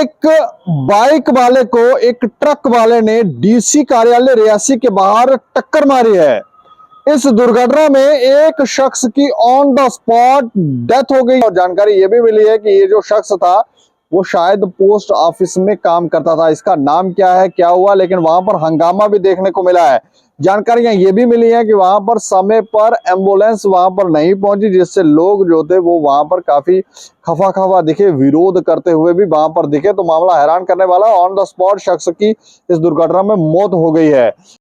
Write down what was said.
एक बाइक वाले को एक ट्रक वाले ने डीसी कार्यालय रियासी के बाहर टक्कर मारी है। इस दुर्घटना में एक शख्स की ऑन द स्पॉट डेथ हो गई और जानकारी ये भी मिली है कि ये जो शख्स था वो शायद पोस्ट ऑफिस में काम करता था। इसका नाम क्या है, क्या हुआ, लेकिन वहां पर हंगामा भी देखने को मिला है। जानकारियां ये भी मिली है कि वहां पर समय पर एम्बुलेंस वहां पर नहीं पहुंची, जिससे लोग जो थे वो वहां पर काफी खफा खफा दिखे, विरोध करते हुए भी वहां पर दिखे। तो मामला हैरान करने वाला, ऑन द स्पॉट शख्स की इस दुर्घटना में मौत हो गई है।